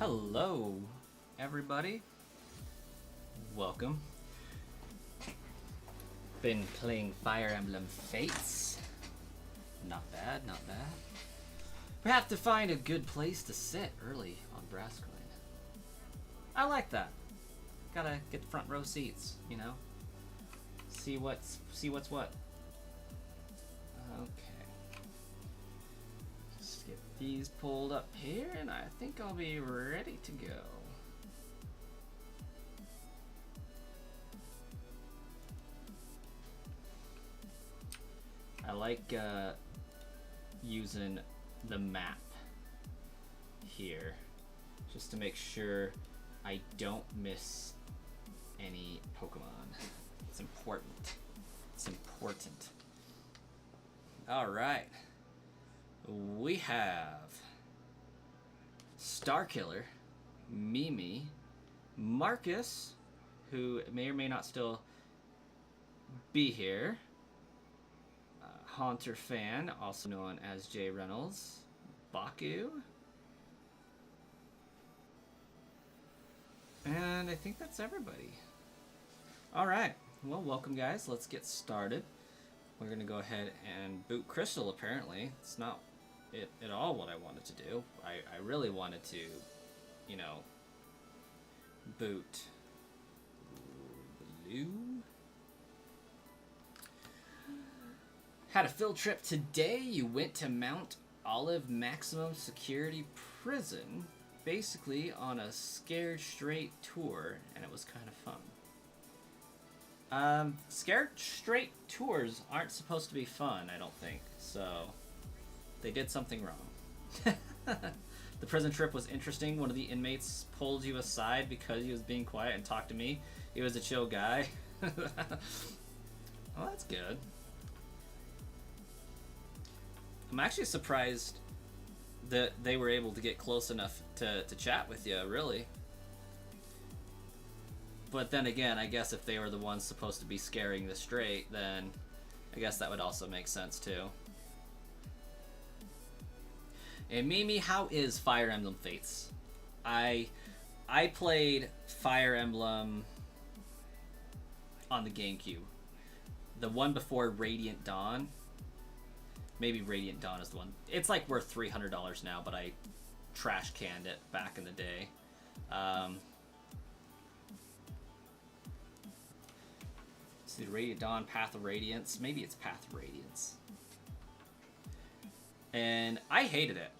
Hello, everybody. Welcome. Been playing Fire Emblem Fates. Not bad, not bad. We have to find a good place to sit early on Brascoin. I like that. Gotta get front row seats, you know? See what's what. Okay. Just get these pulled up here, and I think I'll be ready to go. I like using the map here just to make sure I don't miss any Pokemon. It's important. It's important. All right. We have Starkiller, Mimi, Marcus, who may or may not still be here, Haunter Fan, also known as Jay Reynolds, Baku, and I think that's everybody. All right. Well, welcome, guys. Let's get started. We're going to go ahead and boot Crystal, apparently. It's not at all what I wanted to do. I really wanted to, you know, boot Blue. Had a field trip today. You went to Mount Olive Maximum Security Prison, basically on a Scared Straight tour, and it was kind of fun. Scared Straight tours aren't supposed to be fun, I don't think, so they did something wrong. The prison trip was interesting. One of the inmates pulled you aside because he was being quiet and talked to me. He was a chill guy. Well, that's good. I'm actually surprised that they were able to get close enough to chat with you, really. But then again, I guess if they were the ones supposed to be scaring the straight, then I guess that would also make sense too. And Mimi, how is Fire Emblem Fates? I played Fire Emblem on the GameCube. The one before Radiant Dawn. Maybe Radiant Dawn is the one. It's like worth $300 now, but I trash canned it back in the day. See, Radiant Dawn, Path of Radiance. Maybe it's Path of Radiance. And I hated it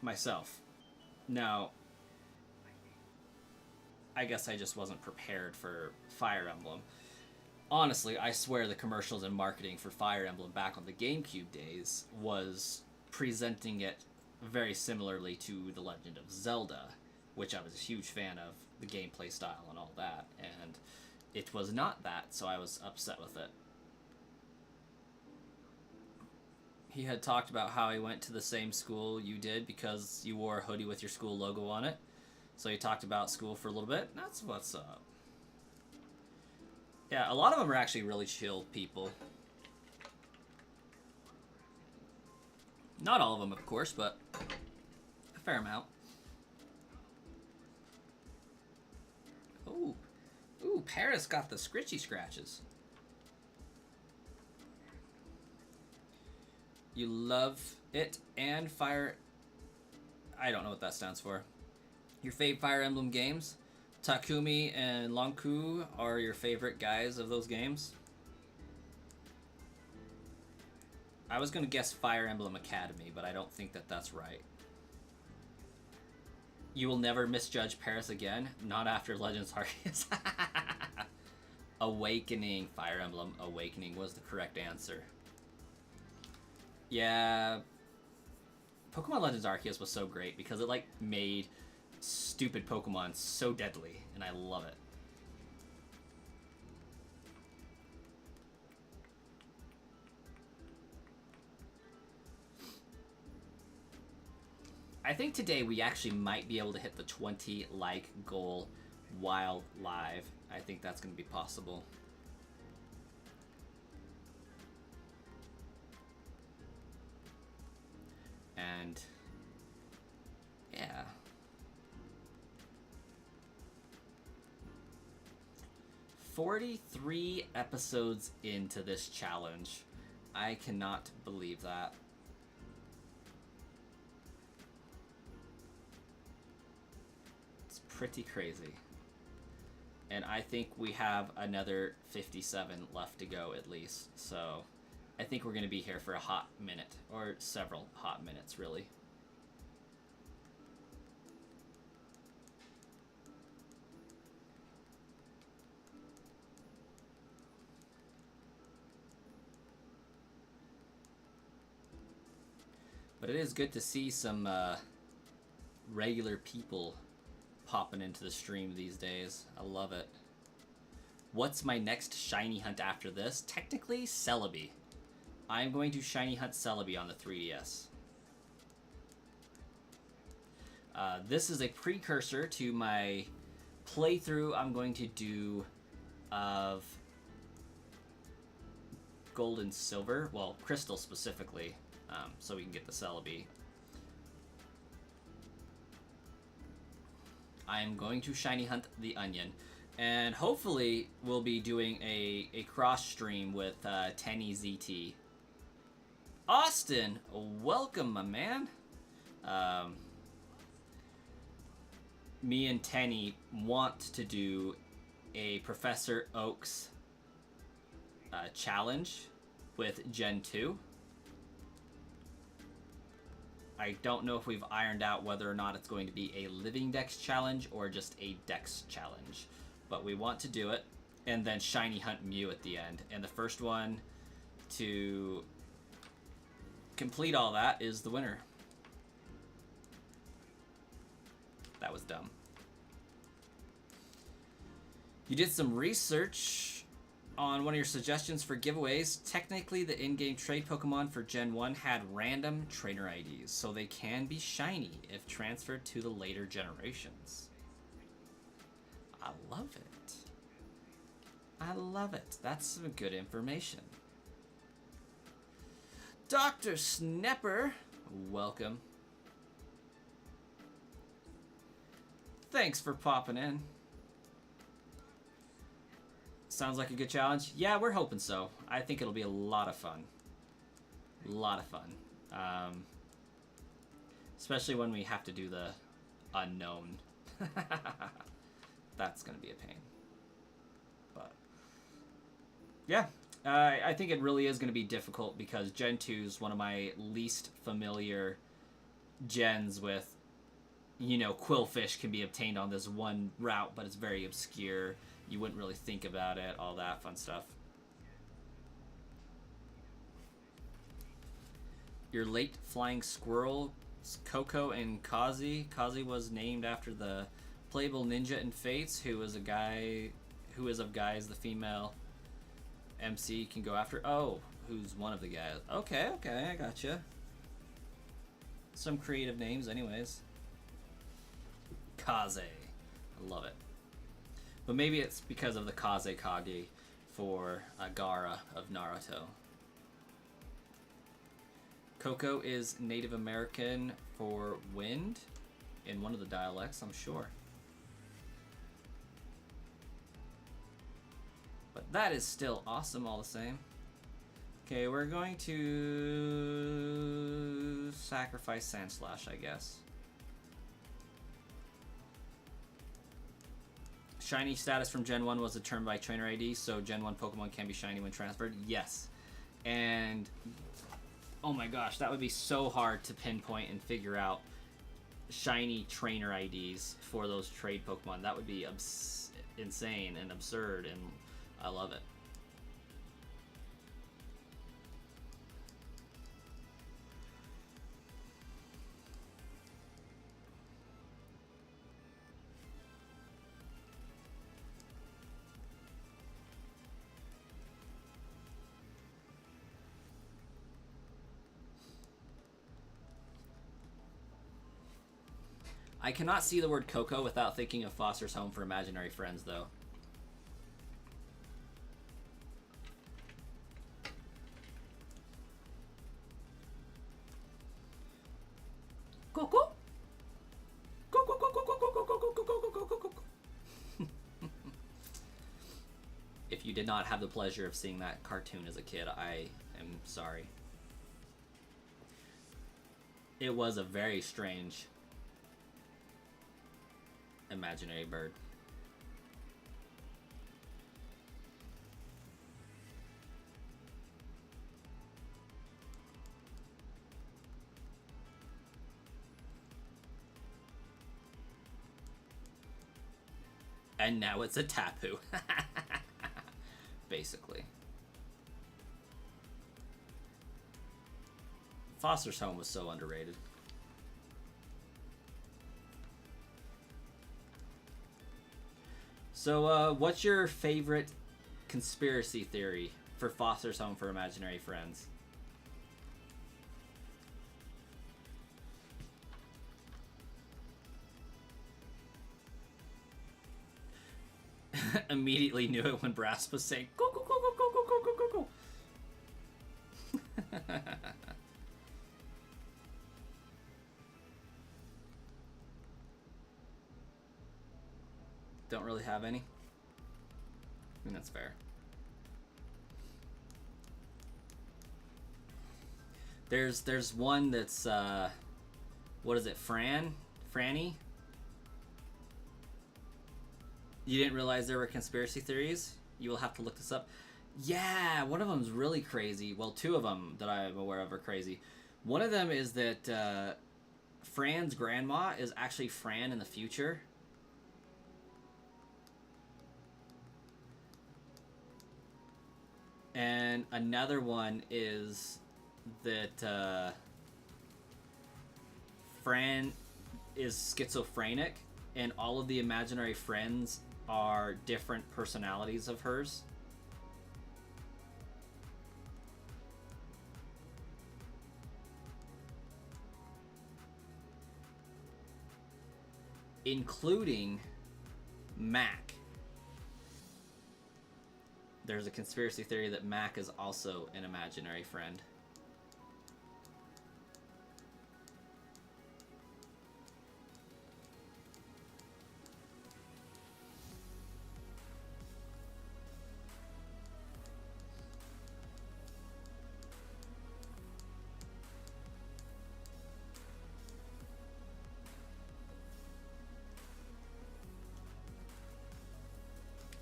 myself. Now, I guess I just wasn't prepared for Fire Emblem. Honestly, I swear the commercials and marketing for Fire Emblem back on the GameCube days was presenting it very similarly to The Legend of Zelda, which I was a huge fan of, the gameplay style and all that, and it was not that, so I was upset with it. He had talked about how he went to the same school you did because you wore a hoodie with your school logo on it. So he talked about school for a little bit. That's what's up. Yeah, a lot of them are actually really chill people. Not all of them, of course, but a fair amount. Ooh. Ooh, Paris got the scritchy scratches. You love it and Fire... I don't know what that stands for. Your fave Fire Emblem games? Takumi and Lonku are your favorite guys of those games? I was going to guess Fire Emblem Academy, but I don't think that that's right. You will never misjudge Paris again? Not after Legends Arceus. Awakening. Fire Emblem Awakening was the correct answer. Yeah. Pokemon Legends Arceus was so great because it, like, made stupid Pokemon so deadly, and I love it. I think today we actually might be able to hit the 20 like goal while live. I think that's going to be possible. And yeah. 43 episodes into this challenge. I cannot believe that. It's pretty crazy. And I think we have another 57 left to go at least. So I think we're going to be here for a hot minute, or several hot minutes, really. But it is good to see some regular people popping into the stream these days. I love it. What's my next shiny hunt after this? Technically, Celebi. I'm going to shiny hunt Celebi on the 3DS. This is a precursor to my playthrough I'm going to do of Gold and Silver. Well, Crystal specifically. So we can get the Celebi. I am going to shiny hunt the Onion, and hopefully we'll be doing a cross stream with Tenny ZT. Austin, welcome, my man. Me and Tenny want to do a Professor Oak's challenge with Gen 2. I don't know if we've ironed out whether or not it's going to be a living dex challenge or just a dex challenge. But we want to do it, and then shiny hunt Mew at the end. And the first one to complete all that is the winner. That was dumb. You did some research on one of your suggestions for giveaways. Technically, the in-game trade Pokemon for Gen 1 had random trainer IDs, so they can be shiny if transferred to the later generations. I love it. I love it. That's some good information. Dr. Snepper, welcome. Thanks for popping in. Sounds like a good challenge. Yeah, we're hoping so. I think it'll be a lot of fun. A lot of fun. Especially when we have to do the unknown. That's going to be a pain. But yeah, I think it really is going to be difficult because Gen 2 is one of my least familiar gens with, you know, Quillfish can be obtained on this one route, but it's very obscure. You wouldn't really think about it, all that fun stuff. Your late flying squirrel, Coco and Kazi. Kazi was named after the playable ninja in Fates, who is a guy who is of guys the female MC can go after. Oh, who's one of the guys. Okay, I gotcha. Some creative names anyways. Kaze. I love it. But maybe it's because of the Kaze Kage for Gaara of Naruto. Coco is Native American for wind in one of the dialects, I'm sure. But that is still awesome all the same. Okay, we're going to sacrifice Sandslash, I guess. Shiny status from Gen 1 was determined by trainer ID, so Gen 1 Pokemon can be shiny when transferred. Yes. And oh my gosh, that would be so hard to pinpoint and figure out shiny trainer IDs for those trade Pokemon. That would be insane and absurd, and I love it. I cannot see the word Coco without thinking of Foster's Home for Imaginary Friends, though. Coco? Coco, Coco, Coco, Coco, Coco, Coco, Coco, Coco, Coco. you did not have the pleasure of seeing that cartoon as a kid, I am sorry. It was a very strange imaginary bird. And now it's a tapu. Basically. Foster's Home was so underrated. So, what's your favorite conspiracy theory for Foster's Home for Imaginary Friends? Immediately knew it when Brass was saying, go, go, go, go, go, go, go, go, go, go. Don't really have any. I mean, that's fair. There's one that's, what is it, Franny? You didn't realize there were conspiracy theories? You will have to look this up. Yeah, one of them's really crazy. Well, two of them that I'm aware of are crazy. One of them is that Fran's grandma is actually Fran in the future. And another one is that Fran is schizophrenic, and all of the imaginary friends are different personalities of hers. Including Mac. There's a conspiracy theory that Mac is also an imaginary friend.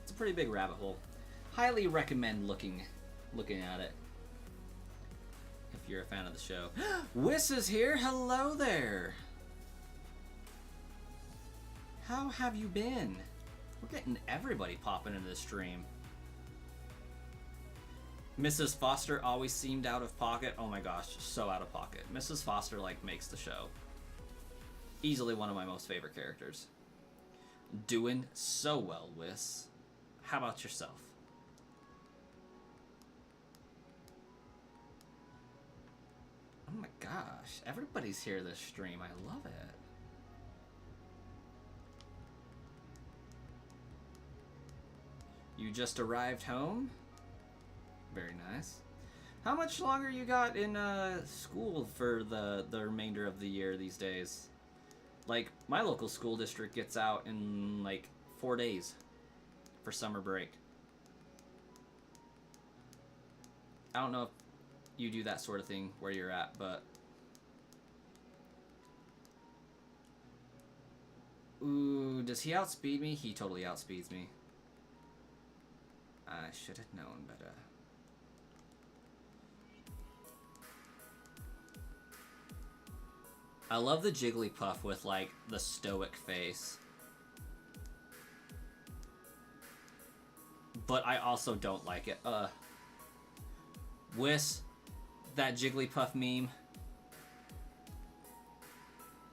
It's a pretty big rabbit hole. Highly recommend looking at it if you're a fan of the show. Wiss is here. Hello there. How have you been? We're getting everybody popping into the stream. Mrs. Foster always seemed out of pocket. Oh my gosh, so out of pocket. Mrs. Foster like makes the show. Easily one of my most favorite characters. Doing so well, Wiss. How about yourself? Oh my gosh, everybody's here this stream. I love it. You just arrived home? Very nice. How much longer you got in school for the remainder of the year these days? Like, my local school district gets out in like 4 days for summer break. I don't know if you do that sort of thing where you're at, but... Ooh, does he outspeed me? He totally outspeeds me. I should have known better. I love the Jigglypuff with, like, the stoic face. But I also don't like it. Wiss, that Jigglypuff meme.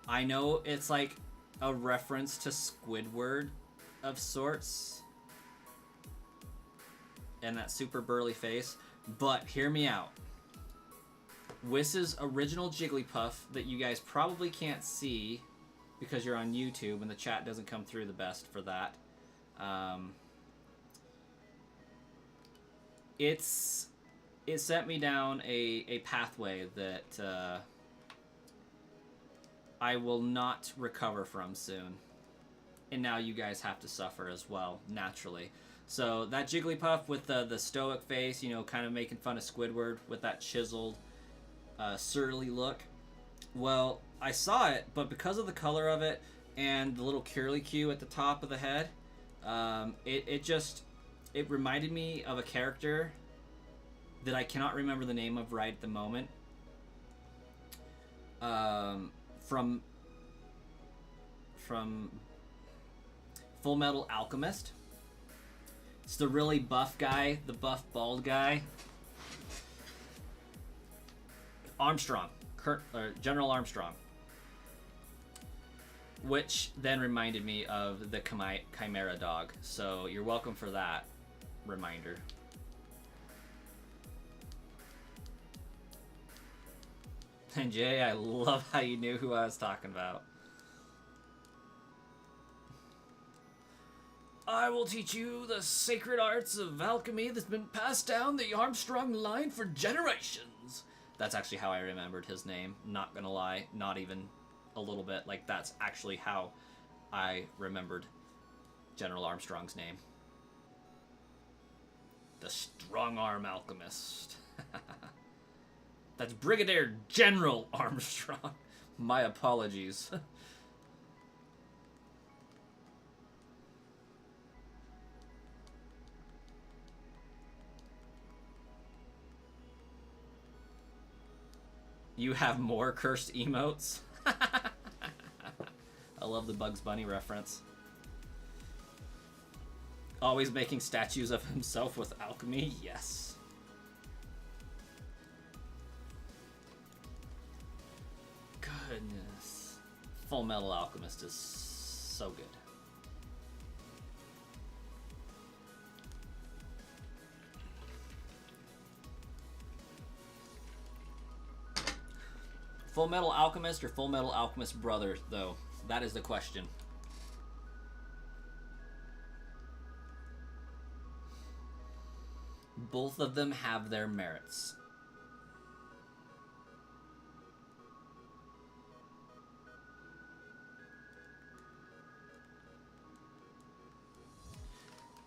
I know it's like a reference to Squidward of sorts. And that super burly face. But hear me out. Wiss's original Jigglypuff that you guys probably can't see because you're on YouTube and the chat doesn't come through the best for that. It sent me down a pathway that I will not recover from soon. And now you guys have to suffer as well, naturally. So that Jigglypuff with the stoic face, you know, kind of making fun of Squidward with that chiseled, surly look. Well, I saw it, but because of the color of it and the little curlicue at the top of the head, it reminded me of a character that I cannot remember the name of right at the moment. From Full Metal Alchemist. It's the really buff guy, the buff bald guy. Armstrong, General Armstrong. Which then reminded me of the Chimera dog. So you're welcome for that reminder. And Jay, I love how you knew who I was talking about. I will teach you the sacred arts of alchemy that's been passed down the Armstrong line for generations. That's actually how I remembered his name. Not gonna lie, not even a little bit. Like, that's actually how I remembered General Armstrong's name. The Strong Arm Alchemist. That's Brigadier General Armstrong. My apologies. You have more cursed emotes? I love the Bugs Bunny reference. Always making statues of himself with alchemy? Yes. Goodness. Full Metal Alchemist is so good. Full Metal Alchemist or Full Metal Alchemist Brother, though? That is the question. Both of them have their merits.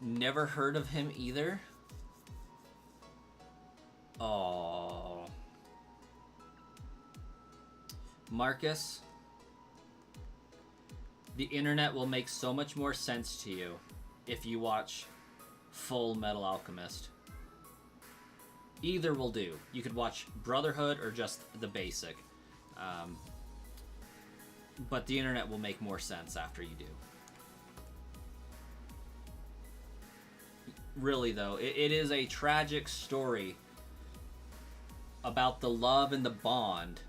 Never heard of him either. Oh. Marcus, the internet will make so much more sense to you if you watch Full Metal Alchemist. Either will do. You could watch Brotherhood or just the basic. But the internet will make more sense after you do. Really, though, it is a tragic story about the love and the bond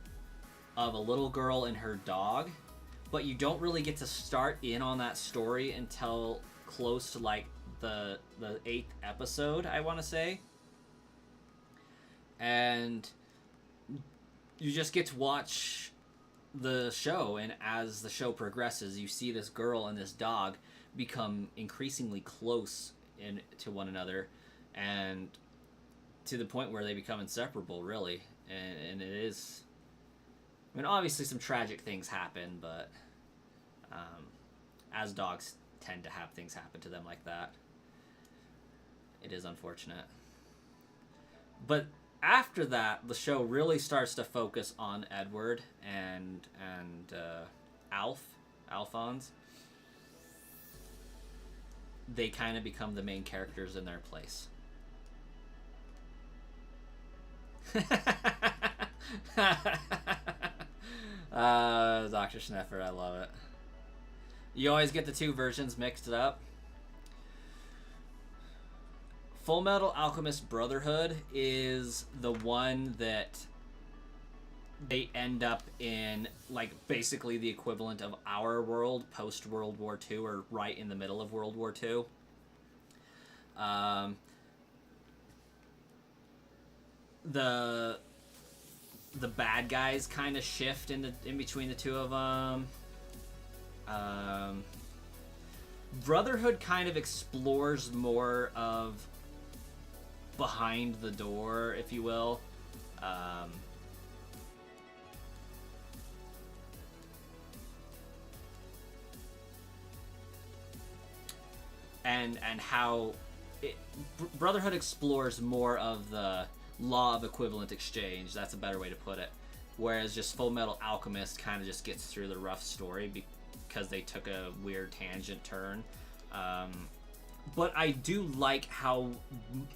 of a little girl and her dog, but you don't really get to start in on that story until close to like the 8th episode, I want to say. And you just get to watch the show, and as the show progresses, you see this girl and this dog become increasingly close to one another, and to the point where they become inseparable, really. And it is, I mean, obviously some tragic things happen, but as dogs tend to have things happen to them like that, it is unfortunate. But after that, the show really starts to focus on Edward and Alphonse. They kind of become the main characters in their place. Dr. Schneffer, I love it. You always get the two versions mixed up. Full Metal Alchemist Brotherhood is the one that they end up in, like, basically the equivalent of our world post World War II, or right in the middle of World War II. The bad guys kind of shift in between the two of them. Brotherhood kind of explores more of behind the door, if you will. And how Brotherhood explores more of the law of equivalent exchange. That's a better way to put it. Whereas just Full Metal Alchemist kind of just gets through the rough story because they took a weird tangent turn. But I do like how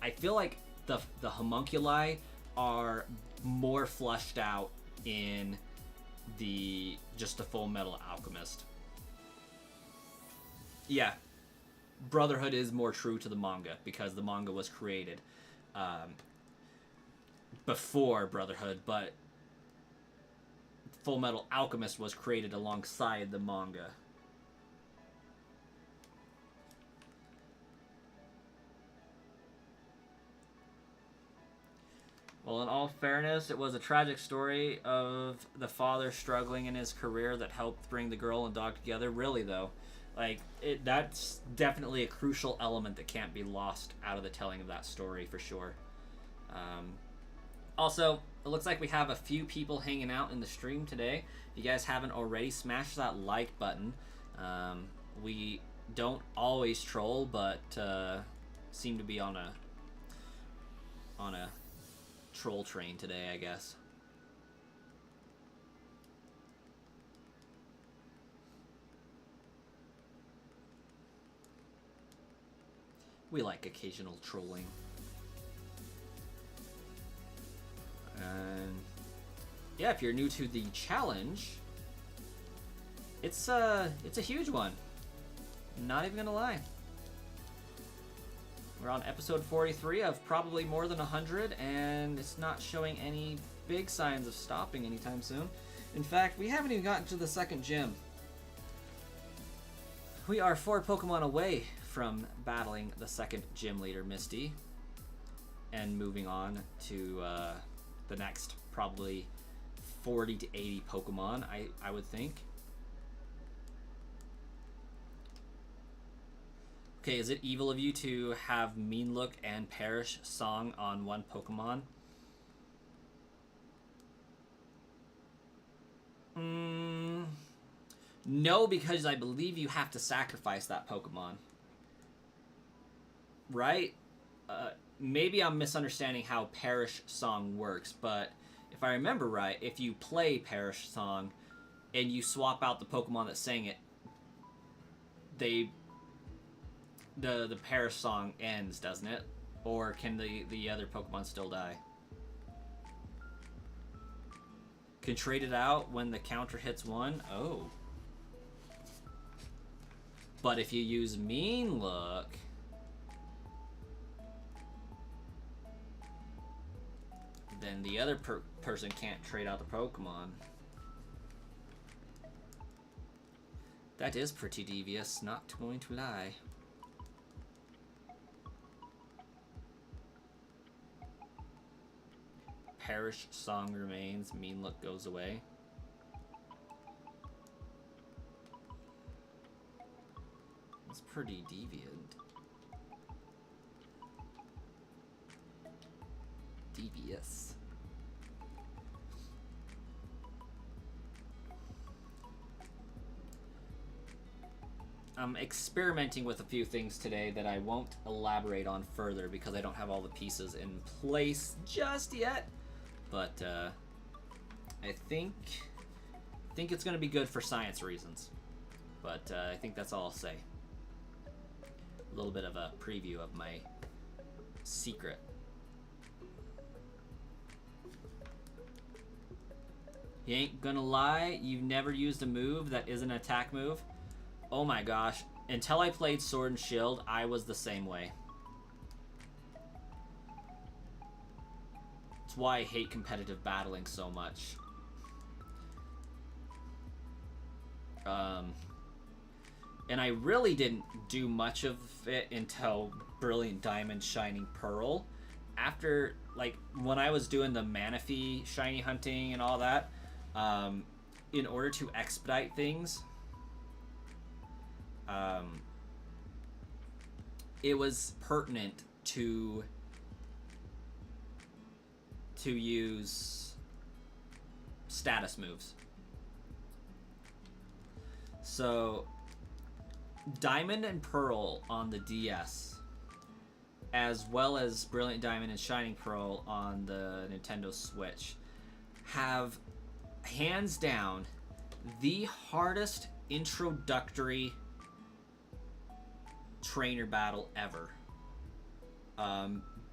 I feel like the homunculi are more fleshed out in the Full Metal Alchemist. Yeah, Brotherhood is more true to the manga because the manga was created before Brotherhood, but Full Metal Alchemist was created alongside the manga. Well, in all fairness, it was a tragic story of the father struggling in his career that helped bring the girl and dog together. Really, though, that's definitely a crucial element that can't be lost out of the telling of that story for sure. Also, it looks like we have a few people hanging out in the stream today. If you guys haven't already, smash that like button. We don't always troll, but seem to be on a troll train today, I guess. We like occasional trolling. And yeah, if you're new to the challenge, it's a huge one. Not even gonna lie. We're on episode 43 of probably more than 100, and it's not showing any big signs of stopping anytime soon. In fact, we haven't even gotten to the second gym. We are 4 Pokemon away from battling the second gym leader, Misty, and moving on to the next probably 40 to 80 Pokemon, I would think. Okay, is it evil of you to have Mean Look and Perish Song on one Pokemon? No, because I believe you have to sacrifice that Pokemon. Right? Maybe I'm misunderstanding how Perish Song works, but if I remember right, if you play Perish Song and you swap out the Pokemon that sang it, the Perish Song ends, doesn't it? Or can the other Pokemon still die? Can trade it out when the counter hits 1? Oh. But if you use Mean Look, then the other person can't trade out the Pokemon. That is pretty devious, not going to lie. Perish Song remains, Mean Look goes away. It's pretty deviant. Devious. I'm experimenting with a few things today that I won't elaborate on further because I don't have all the pieces in place just yet. But I think it's going to be good for science reasons. But I think that's all I'll say. A little bit of a preview of my secret. You ain't gonna lie, you've never used a move that isn't an attack move? Oh my gosh. Until I played Sword and Shield, I was the same way. It's why I hate competitive battling so much. And I really didn't do much of it until Brilliant Diamond Shining Pearl. After, like, when I was doing the Manaphy shiny hunting and all that, in order to expedite things, it was pertinent to use status moves. So Diamond and Pearl on the DS as well as Brilliant Diamond and Shining Pearl on the Nintendo Switch, have hands down the hardest introductory trainer battle ever.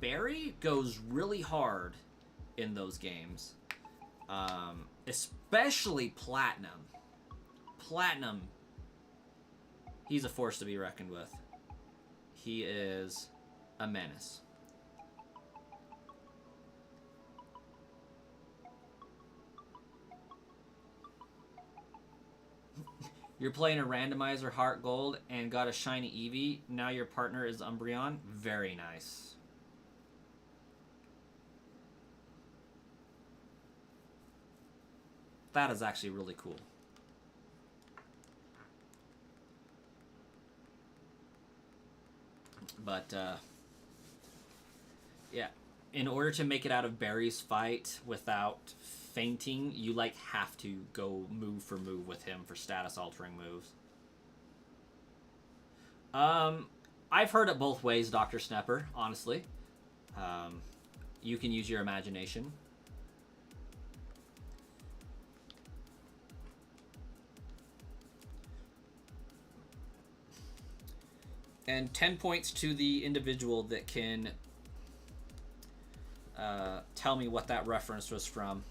Barry goes really hard in those games, especially Platinum. Platinum, he's a force to be reckoned with. He is a menace. You're playing a randomizer Heart Gold and got a shiny Eevee. Now your partner is Umbreon. Very nice. That is actually really cool. But, yeah. In order to make it out of Barry's fight without fainting, you, like, have to go move for move with him for status-altering moves. I've heard it both ways, Dr. Snapper, honestly. You can use your imagination. And 10 points to the individual that can tell me what that reference was from.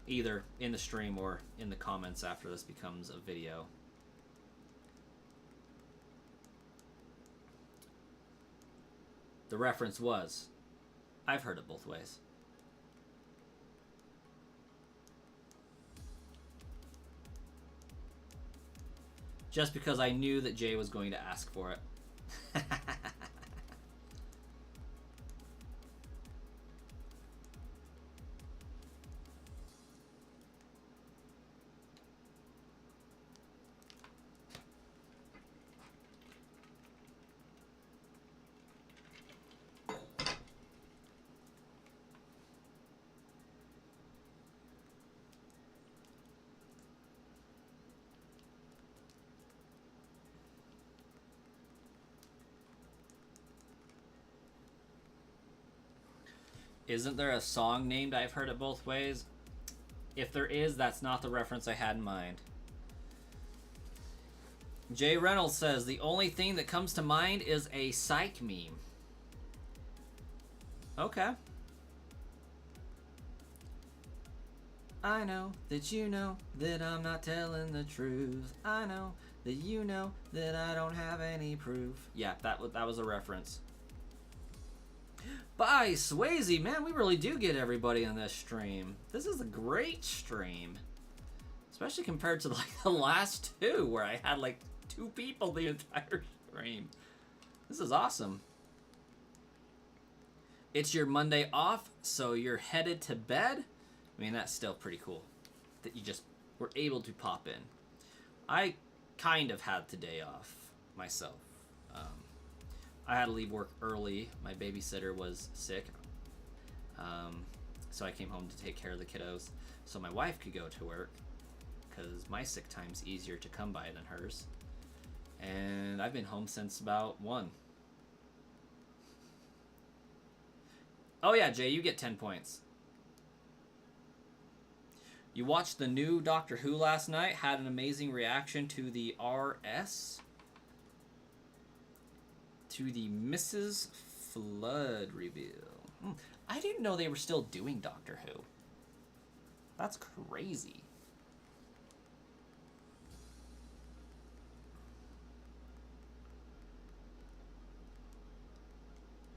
Either in the stream or in the comments after this becomes a video. The reference was, I've heard it both ways. Just because I knew that Jay was going to ask for it. Isn't there a song named I've Heard It Both Ways? If there is, that's not the reference I had in mind. Jay Reynolds says, the only thing that comes to mind is a psych meme. Okay. I know that you know that I'm not telling the truth. I know that you know that I don't have any proof. Yeah, that was a reference. Bye, Swayze. Man, we really do get everybody on this stream. This is a great stream. Especially compared to like the last two where I had like 2 people the entire stream. This is awesome. It's your Monday off, so you're headed to bed. I mean, that's still pretty cool that you just were able to pop in. I kind of had today off myself. I had to leave work early. My babysitter was sick. So I came home to take care of the kiddos so my wife could go to work because my sick time's easier to come by than hers. And I've been home since about 1. Oh yeah, Jay, you get 10 points. You watched the new Doctor Who last night, had an amazing reaction to the RS. To the Mrs. Flood reveal. I didn't know they were still doing Doctor Who. That's crazy.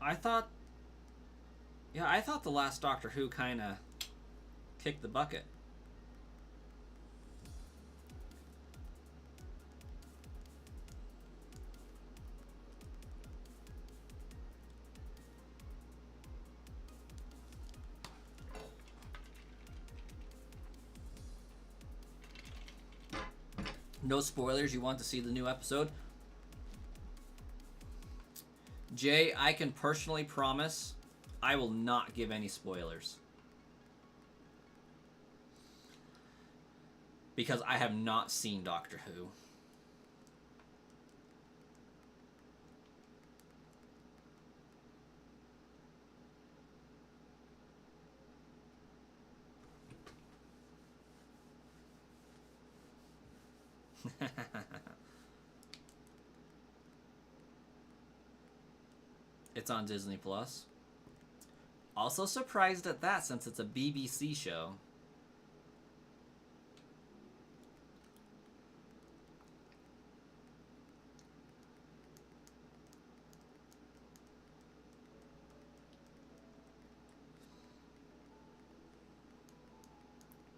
I thought the last Doctor Who kind of kicked the bucket. No spoilers, you want to see the new episode? Jay, I can personally promise I will not give any spoilers. Because I have not seen Doctor Who. It's on Disney Plus. Also surprised at that since it's a BBC show.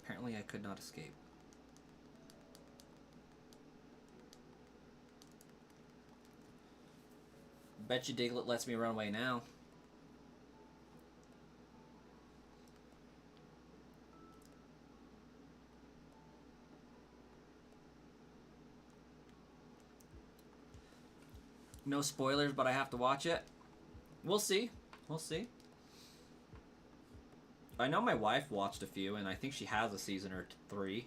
Apparently I could not escape. Bet you Diglett lets me run away now. No spoilers, but I have to watch it. We'll see. We'll see. I know my wife watched a few, and I think she has a season or 3.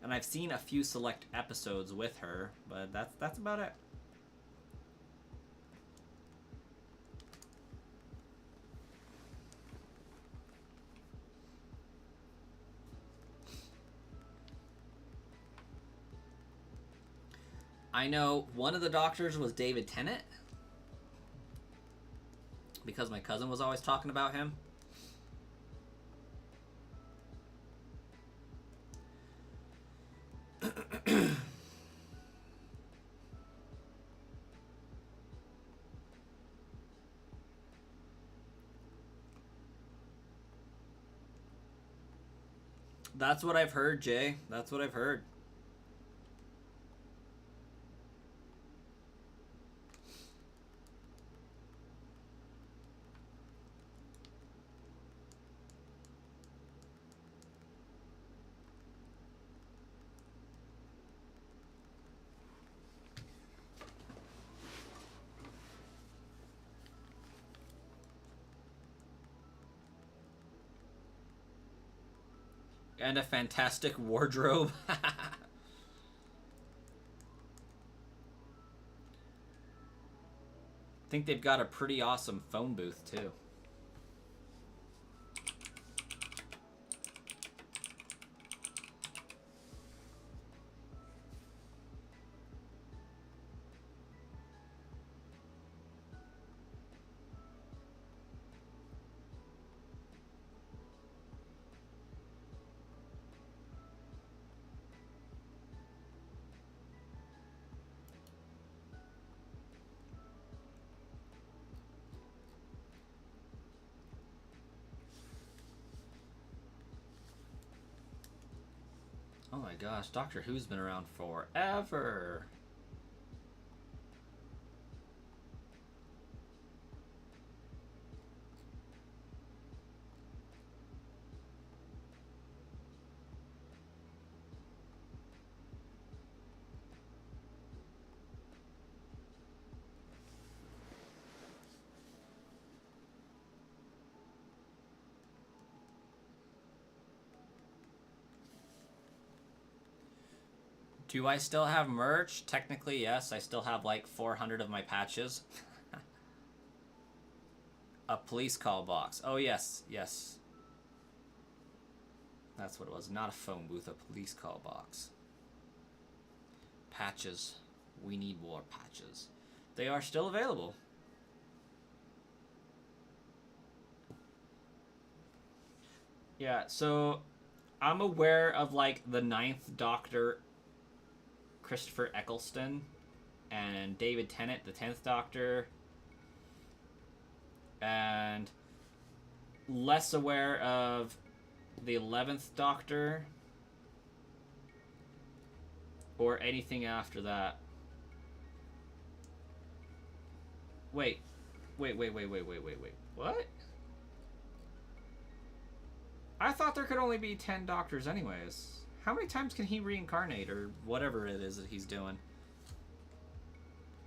And I've seen a few select episodes with her, but that's about it. I know one of the doctors was David Tennant, because my cousin was always talking about him. That's what I've heard, Jay. That's what I've heard. And a fantastic wardrobe. think they've got a pretty awesome phone booth too. Oh my gosh, Doctor Who's been around forever. Do I still have merch? Technically, yes. I still have like 400 of my patches. A police call box. Oh, yes. Yes. That's what it was. Not a phone booth, a police call box. Patches. We need more patches. They are still available. Yeah, so I'm aware of like the 9th Doctor, Christopher Eccleston, and David Tennant, the 10th Doctor, and less aware of the 11th Doctor or anything after that. Wait. What? I thought there could only be 10 Doctors anyways. How many times can he reincarnate, or whatever it is that he's doing?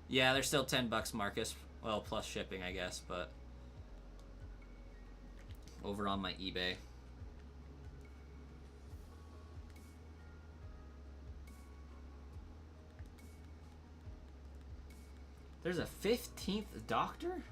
Yeah, they're still $10, Marcus. Well, plus shipping, I guess, but over on my eBay. There's a 15th Doctor?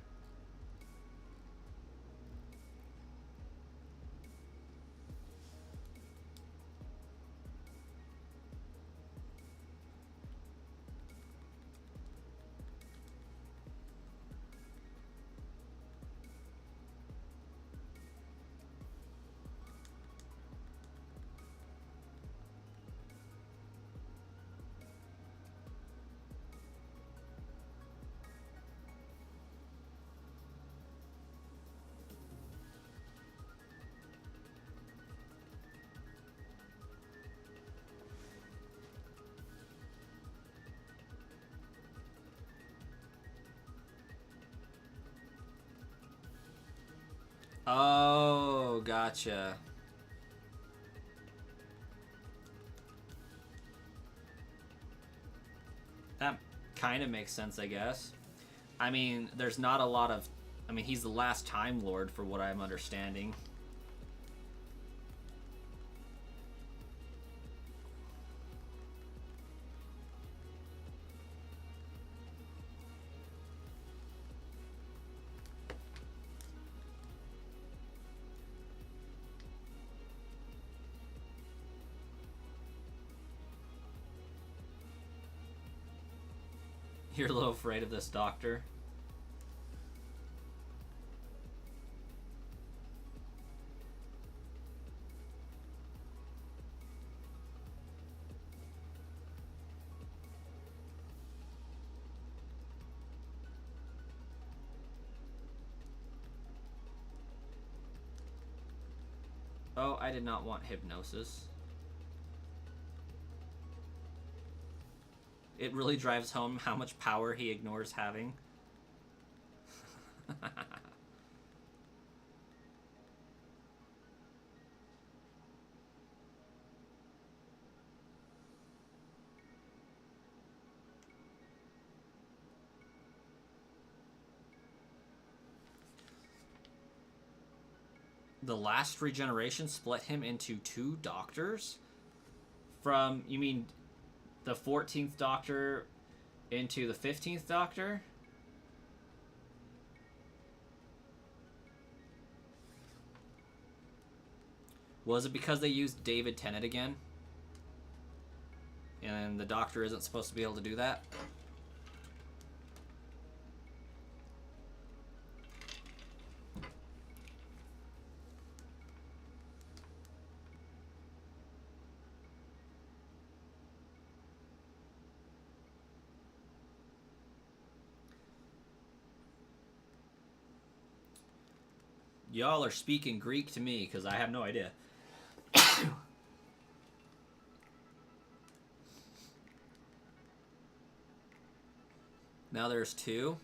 Oh, gotcha. That kind of makes sense, I guess. I mean, there's not a lot of... I mean, he's the last Time Lord, for what I'm understanding. You're a little afraid of this doctor. Oh, I did not want hypnosis. It really drives home how much power he ignores having. The last regeneration split him into 2 doctors? From, you mean the 14th Doctor into the 15th Doctor? Was it because they used David Tennant again? And the Doctor isn't supposed to be able to do that? Y'all are speaking Greek to me, because I have no idea. Now there's 2.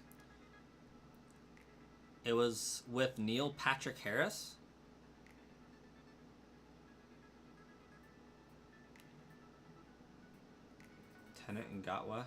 It was with Neil Patrick Harris. Tennant and Gatwa.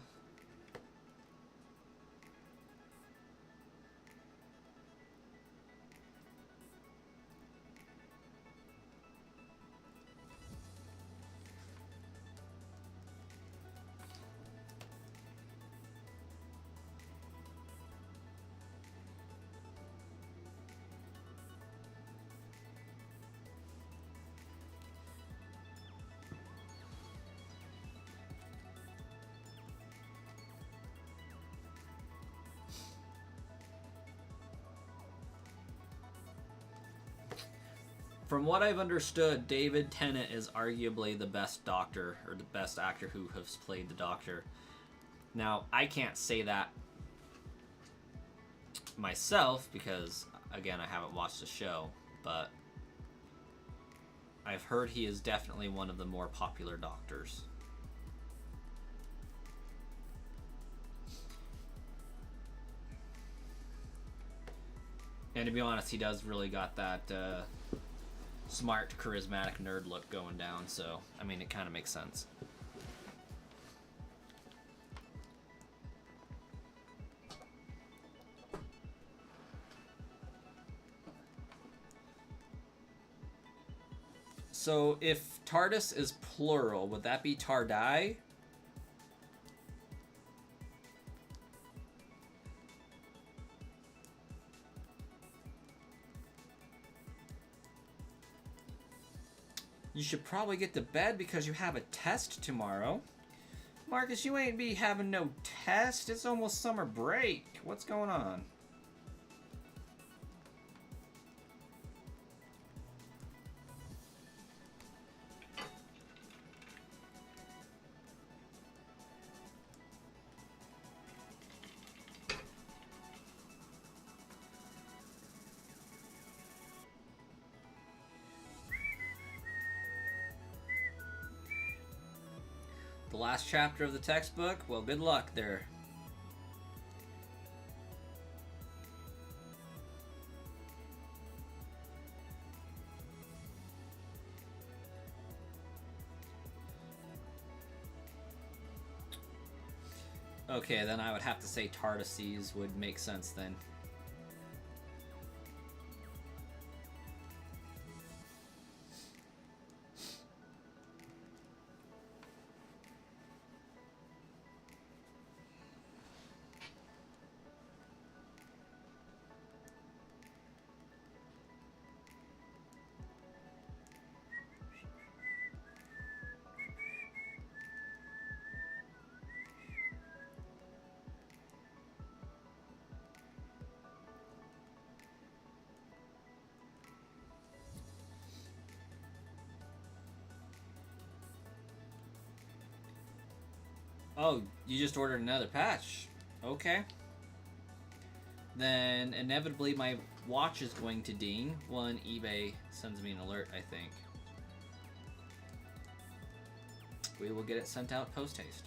From what I've understood, David Tennant is arguably the best Doctor, or the best actor who has played the Doctor. Now, I can't say that myself, because, again, I haven't watched the show, but I've heard he is definitely one of the more popular Doctors. And to be honest, he does really got that smart, charismatic nerd look going down, so, I mean, it kind of makes sense. So, if TARDIS is plural, would that be TARDI? You should probably get to bed because you have a test tomorrow. Marcus, you ain't be having no test. It's almost summer break. What's going on? The last chapter of the textbook? Well, good luck there. Okay, then I would have to say Tardises would make sense then. Oh, you just ordered another patch. Okay. Then inevitably my watch is going to ding when eBay sends me an alert, I think. We will get it sent out post-haste.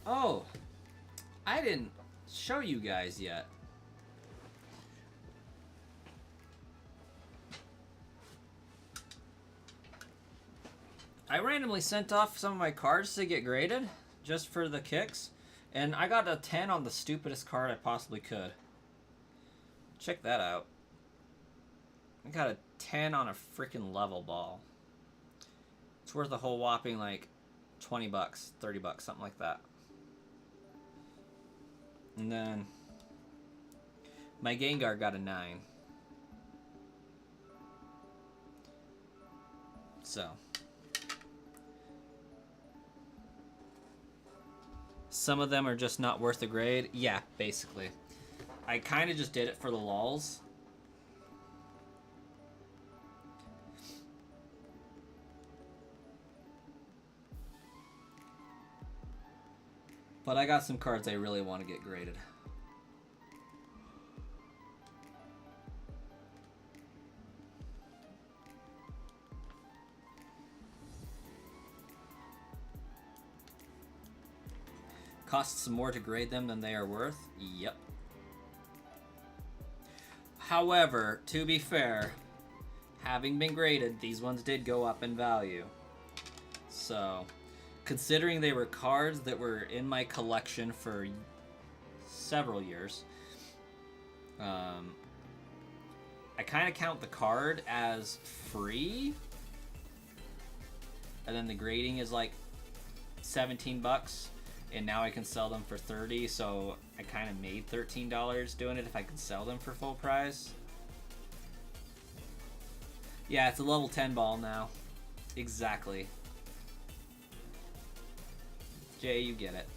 Oh, I didn't show you guys yet. I randomly sent off some of my cards to get graded, just for the kicks, and I got a 10 on the stupidest card I possibly could. Check that out. I got a 10 on a freaking level ball. It's worth a whole whopping like 20 bucks, 30 bucks, something like that. And then my Gengar got a 9. So some of them are just not worth a grade. Yeah, basically. I kind of just did it for the lulz. But I got some cards I really want to get graded. Costs more to grade them than they are worth? Yep. However, to be fair, having been graded, these ones did go up in value. So, considering they were cards that were in my collection for several years, I kind of count the card as free, and then the grading is like 17 bucks, and now I can sell them for 30, so I kind of made $13 doing it if I could sell them for full price. Yeah, it's a level 10 ball now. Exactly. Jay, you get it.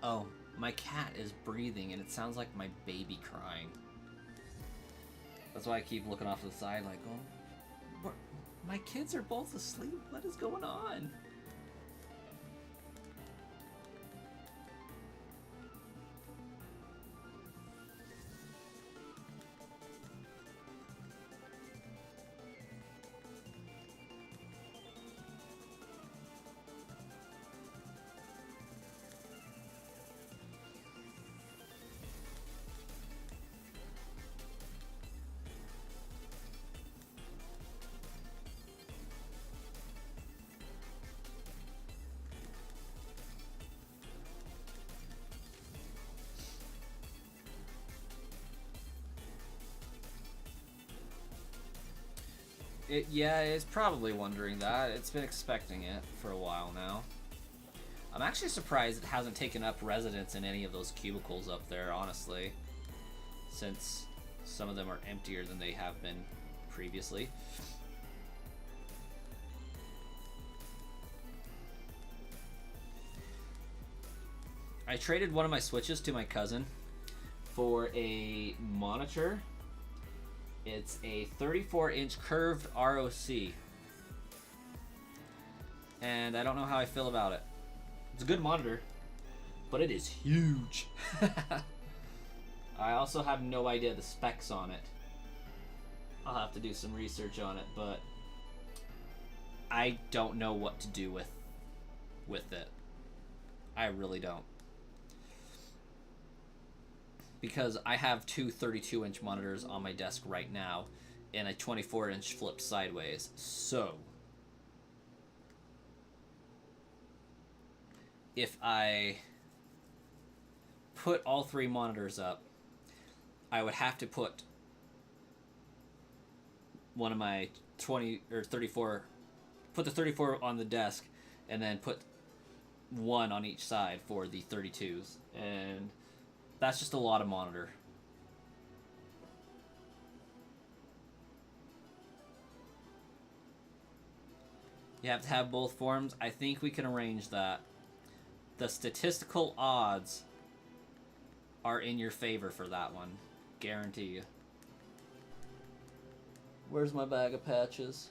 Oh, my cat is breathing and it sounds like my baby crying. That's why I keep looking off to the side like, oh, what? My kids are both asleep? What is going on? Yeah, it's probably wondering that. It's been expecting it for a while now. I'm actually surprised it hasn't taken up residence in any of those cubicles up there, honestly. Since some of them are emptier than they have been previously. I traded one of my Switches to my cousin for a monitor. It's a 34-inch curved ROC. And I don't know how I feel about it. It's a good monitor, but it is huge. I also have no idea the specs on it. I'll have to do some research on it, but I don't know what to do with it. I really don't. Because I have two 32-inch monitors on my desk right now and a 24-inch flipped sideways. So if I put all three monitors up, I would have to put one of my 20 or 34, put the 34 on the desk, and then put one on each side for the 32s, and that's just a lot of monitor. You have to have both forms. I think we can arrange that. The statistical odds are in your favor for that one. Guarantee you. Where's my bag of patches?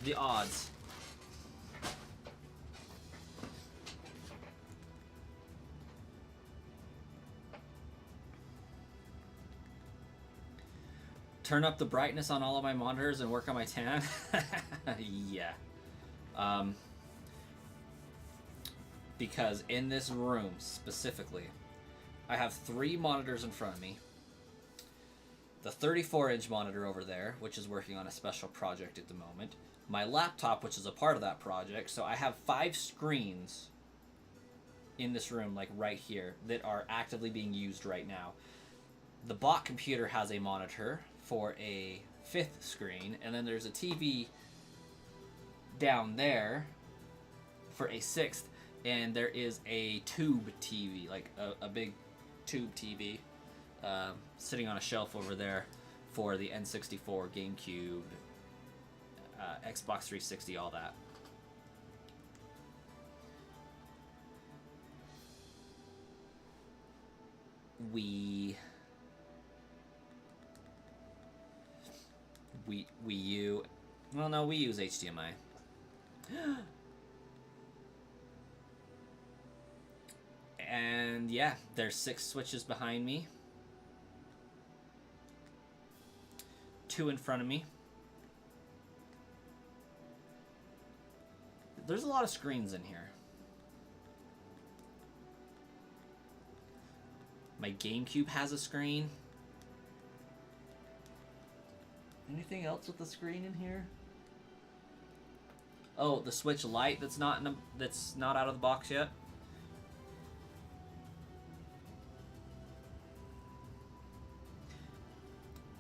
The odds. Turn up the brightness on all of my monitors and work on my tan? Yeah. Because in this room specifically, I have three monitors in front of me. The 34-inch monitor over there, which is working on a special project at the moment. My laptop, which is a part of that project. So I have 5 screens in this room, like right here, that are actively being used right now. The bot computer has a monitor for a 5th screen, and then there's a TV down there for a 6th, and there is a tube TV, like a big tube TV, sitting on a shelf over there for the N64, GameCube, Xbox 360, all that. Wii U. Well, no, we use HDMI. And yeah, there's 6 switches behind me. 2 in front of me. There's a lot of screens in here. My GameCube has a screen. Anything else with the screen in here? Oh, the Switch Lite that's not out of the box yet.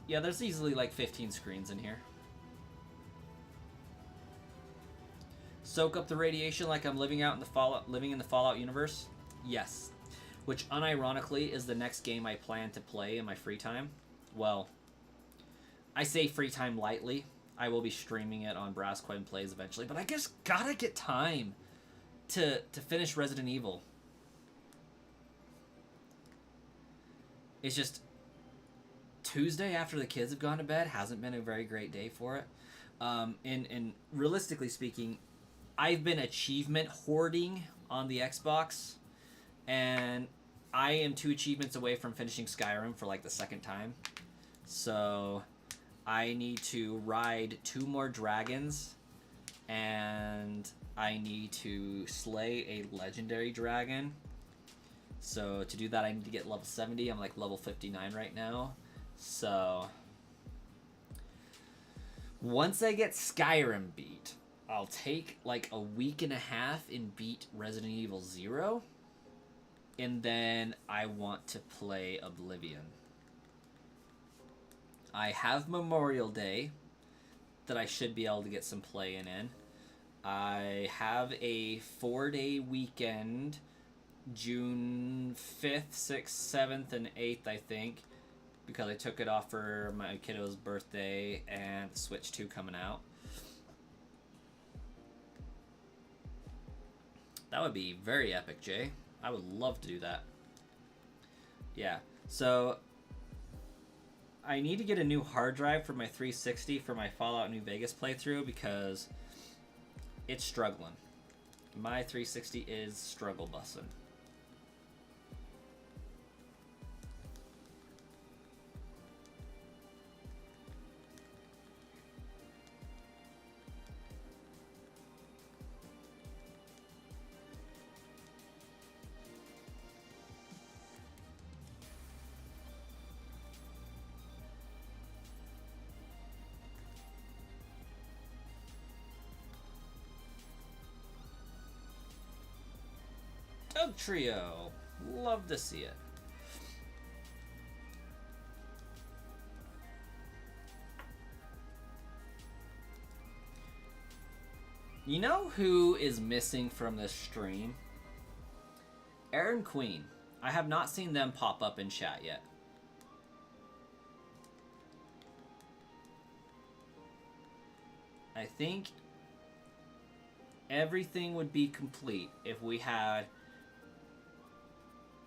Yeah, there's easily like 15 screens in here. Soak up the radiation like I'm living in the Fallout universe? Yes. Which unironically is the next game I plan to play in my free time. Well, I say free time lightly. I will be streaming it on Brasquin Plays eventually, but I just gotta get time to finish Resident Evil. It's just Tuesday after the kids have gone to bed hasn't been a very great day for it. And realistically speaking, I've been achievement hoarding on the Xbox, and I am 2 achievements away from finishing Skyrim for like the 2nd time. So I need to ride 2 more dragons, and I need to slay a legendary dragon. So to do that, I need to get level 70. I'm like level 59 right now. So Once I get Skyrim beat, I'll take like a week and a half and beat Resident Evil 0. And then I want to play Oblivion. I have Memorial Day that I should be able to get some playing in. I have a 4-day weekend, June 5th, 6th, 7th, and 8th, I think, because I took it off for my kiddo's birthday and Switch 2 coming out. That would be very epic, Jay. I would love to do that. Yeah, so I need to get a new hard drive for my 360 for my Fallout New Vegas playthrough because it's struggling. My 360 is struggle bussin'. Doug Trio. Love to see it. You know who is missing from this stream? Aaron Queen. I have not seen them pop up in chat yet. I think everything would be complete if we had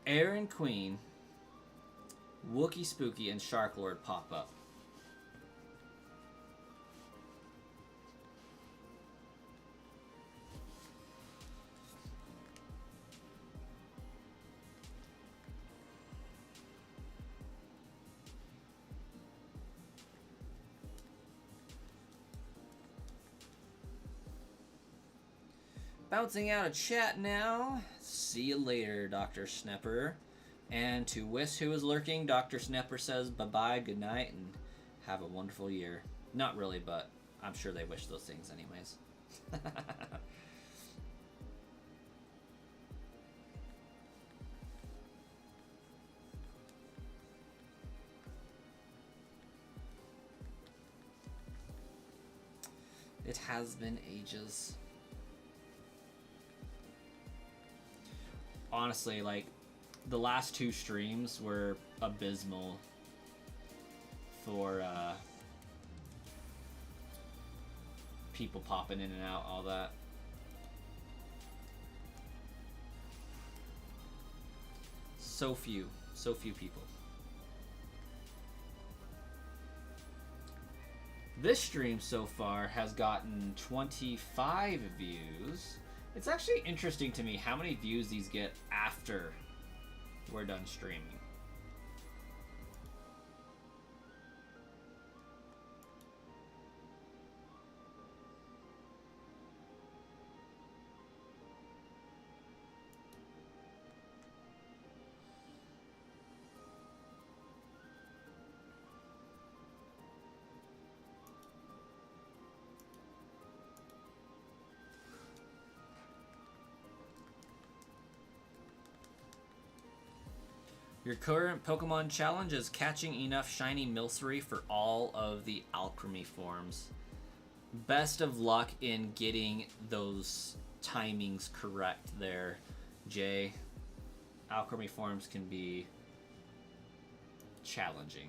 Aaron Queen, Wookie Spooky, and Shark Lord pop up. Bouncing out of chat now. See you later, Dr. Snepper. And to Wiss, who is lurking, Dr. Snepper says bye-bye, good night, and have a wonderful year. Not really, but I'm sure they wish those things anyways. It has been ages. Honestly, like, the last two streams were abysmal for people popping in and out, all that. So few people. This stream so far has gotten 25 views. It's actually interesting to me how many views these get after we're done streaming. Your current Pokemon challenge is catching enough shiny Milcery for all of the alchemy forms. Best of luck in getting those timings correct there, Jay. Alchemy forms can be challenging.